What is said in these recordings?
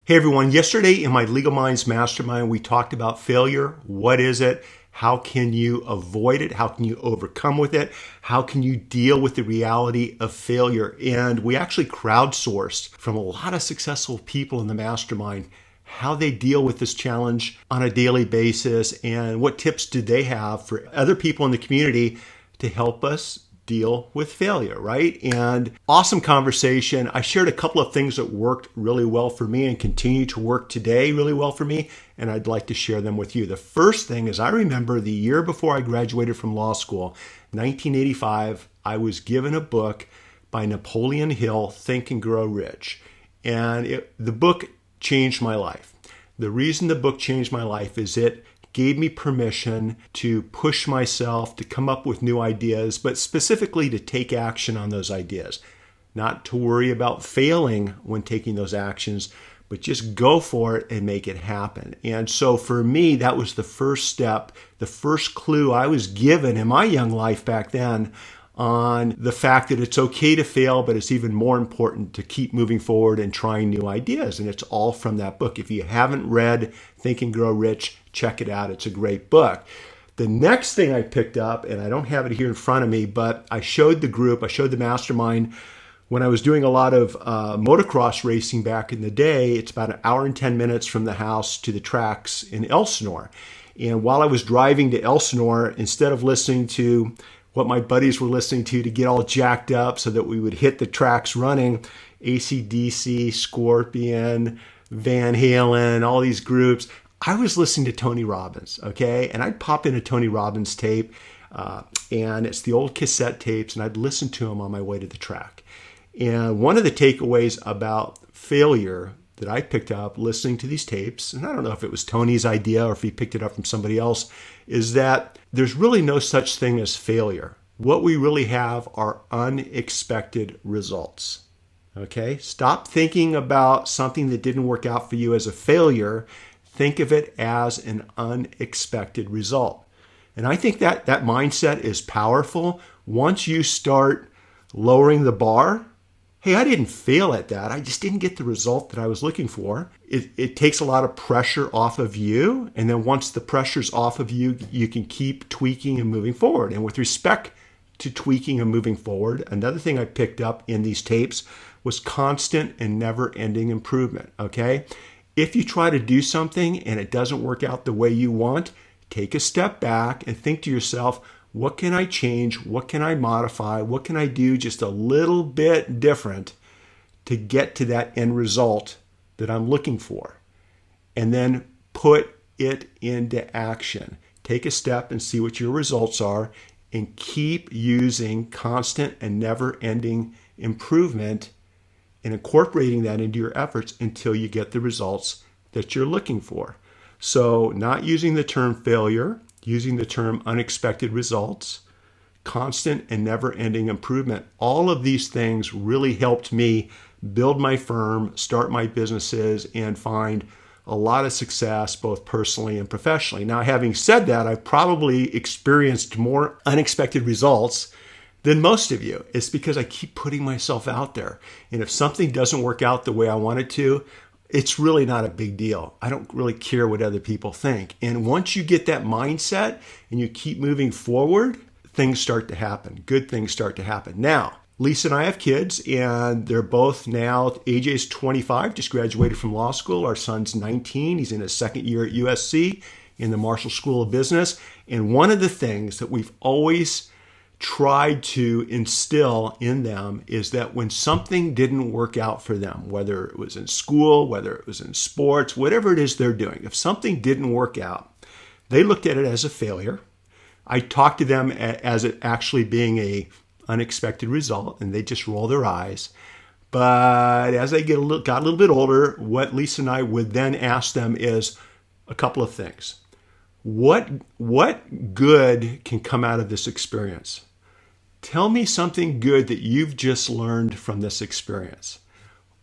Hey everyone, yesterday in my LegalMinds Mastermind, we talked about failure. What is it? How can you avoid it? How can you overcome with it? How can you deal with the reality of failure? And we actually crowdsourced from a lot of successful people in the mastermind how they deal with this challenge on a daily basis and what tips do they have for other people in the community to help us deal with failure, right? And awesome conversation. I shared a couple of things that worked really well for me and continue to work today really well for me, and I'd like to share them with you. The first thing is I remember the year before I graduated from law school, 1985, I was given a book by Napoleon Hill, Think and Grow Rich. And the book changed my life. The reason the book changed my life is it gave me permission to push myself, to come up with new ideas, but specifically to take action on those ideas. Not to worry about failing when taking those actions, but just go for it and make it happen. And so for me, that was the first step, the first clue I was given in my young life back then on the fact that it's okay to fail, but it's even more important to keep moving forward and trying new ideas. And it's all from that book. If you haven't read Think and Grow Rich, check it out. It's a great book. The next thing I picked up, and I don't have it here in front of me, but I showed the group, I showed the mastermind when I was doing a lot of motocross racing back in the day. It's about an hour and 10 minutes from the house to the tracks in Elsinore. And while I was driving to Elsinore, instead of listening to what my buddies were listening to get all jacked up so that we would hit the tracks running, AC/DC, Scorpion, Van Halen, all these groups, I was listening to Tony Robbins, okay? And I'd pop in a Tony Robbins tape, and it's the old cassette tapes, and I'd listen to them on my way to the track. And one of the takeaways about failure that I picked up listening to these tapes, and I don't know if it was Tony's idea or if he picked it up from somebody else, is that there's really no such thing as failure. What we really have are unexpected results. Okay? Stop thinking about something that didn't work out for you as a failure. Think of it as an unexpected result. And I think that mindset is powerful. Once you start lowering the bar, hey, I didn't fail at that. I just didn't get the result that I was looking for. It takes a lot of pressure off of you. And then once the pressure's off of you, you can keep tweaking and moving forward. And with respect to tweaking and moving forward, another thing I picked up in these tapes was constant and never-ending improvement, okay? If you try to do something and it doesn't work out the way you want, take a step back and think to yourself, what can I change? What can I modify? What can I do just a little bit different to get to that end result that I'm looking for? And then put it into action. Take a step and see what your results are and keep using constant and never-ending improvement and incorporating that into your efforts until you get the results that you're looking for. So not using the term failure, using the term unexpected results, constant and never-ending improvement. All of these things really helped me build my firm, start my businesses, and find a lot of success both personally and professionally. Now, having said that, I've probably experienced more unexpected results than most of you. It's because I keep putting myself out there. And if something doesn't work out the way I want it to, it's really not a big deal. I don't really care what other people think. And once you get that mindset and you keep moving forward, things start to happen. Good things start to happen. Now, Lisa and I have kids, and they're both now, AJ's 25, just graduated from law school. Our son's 19. He's in his second year at USC in the Marshall School of Business. And one of the things that we've always tried to instill in them is that when something didn't work out for them, whether it was in school, whether it was in sports, whatever it is they're doing, if something didn't work out, they looked at it as a failure. I talked to them as it actually being a unexpected result, and they just roll their eyes. But as they got a little bit older, what Lisa and I would then ask them is a couple of things. What good can come out of this experience? Tell me something good that you've just learned from this experience.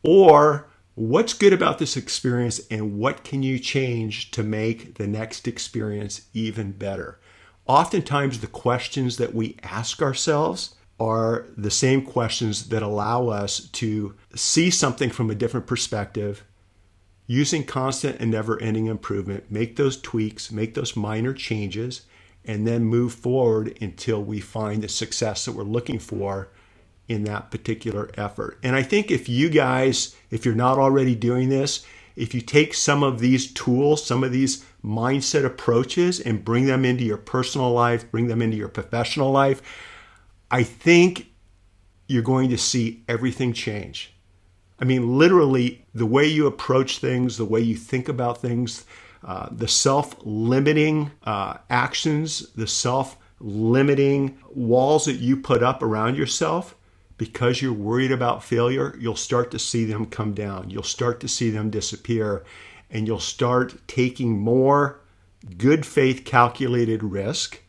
Or what's good about this experience and what can you change to make the next experience even better? Oftentimes the questions that we ask ourselves are the same questions that allow us to see something from a different perspective, using constant and never-ending improvement, make those tweaks, make those minor changes, and then move forward until we find the success that we're looking for in that particular effort. And I think if you guys, if you're not already doing this, if you take some of these tools, some of these mindset approaches and bring them into your personal life, bring them into your professional life, I think you're going to see everything change. I mean, literally, the way you approach things, the way you think about things, the self-limiting actions, the self-limiting walls that you put up around yourself because you're worried about failure, you'll start to see them come down. You'll start to see them disappear, and you'll start taking more good faith calculated risk,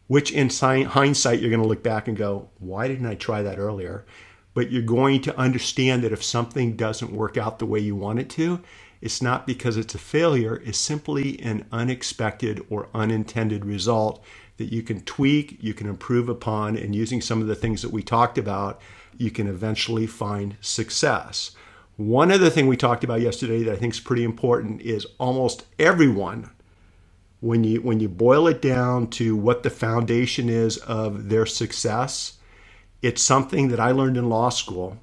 which in hindsight, you're going to look back and go, why didn't I try that earlier? But you're going to understand that if something doesn't work out the way you want it to, it's not because it's a failure. It's simply an unexpected or unintended result that you can tweak, you can improve upon, and using some of the things that we talked about, you can eventually find success. One other thing we talked about yesterday that I think is pretty important is almost everyone, when you boil it down to what the foundation is of their success, it's something that I learned in law school.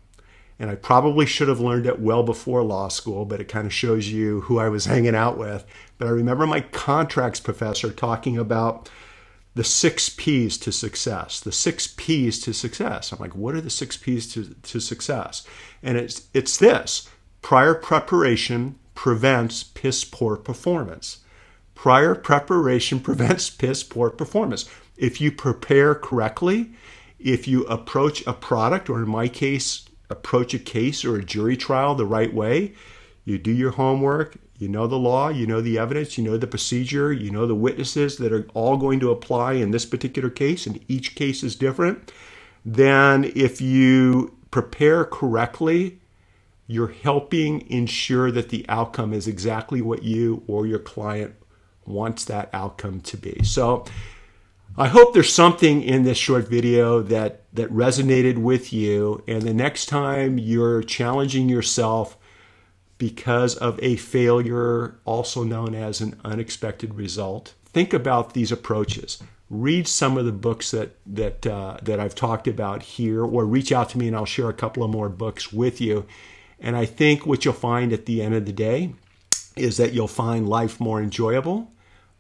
And I probably should have learned it well before law school, but it kind of shows you who I was hanging out with. But I remember my contracts professor talking about the 6 P's to success, the 6 P's to success. I'm like, what are the 6 P's to success? And it's this: prior preparation prevents piss poor performance. Prior preparation prevents piss poor performance. If you prepare correctly, if you approach a product, or in my case, approach a case or a jury trial the right way, you do your homework, you know the law, you know the evidence, you know the procedure, you know the witnesses that are all going to apply in this particular case, and each case is different, then if you prepare correctly, you're helping ensure that the outcome is exactly what you or your client wants that outcome to be. So I hope there's something in this short video that resonated with you, and the next time you're challenging yourself because of a failure, also known as an unexpected result, think about these approaches. Read some of the books that I've talked about here, or reach out to me and I'll share a couple of more books with you. And I think what you'll find at the end of the day is that you'll find life more enjoyable,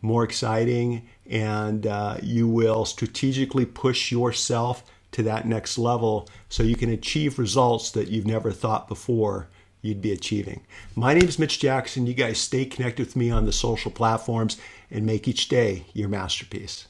more exciting, and you will strategically push yourself to that next level so you can achieve results that you've never thought before you'd be achieving. My name is Mitch Jackson. You guys stay connected with me on the social platforms and make each day your masterpiece.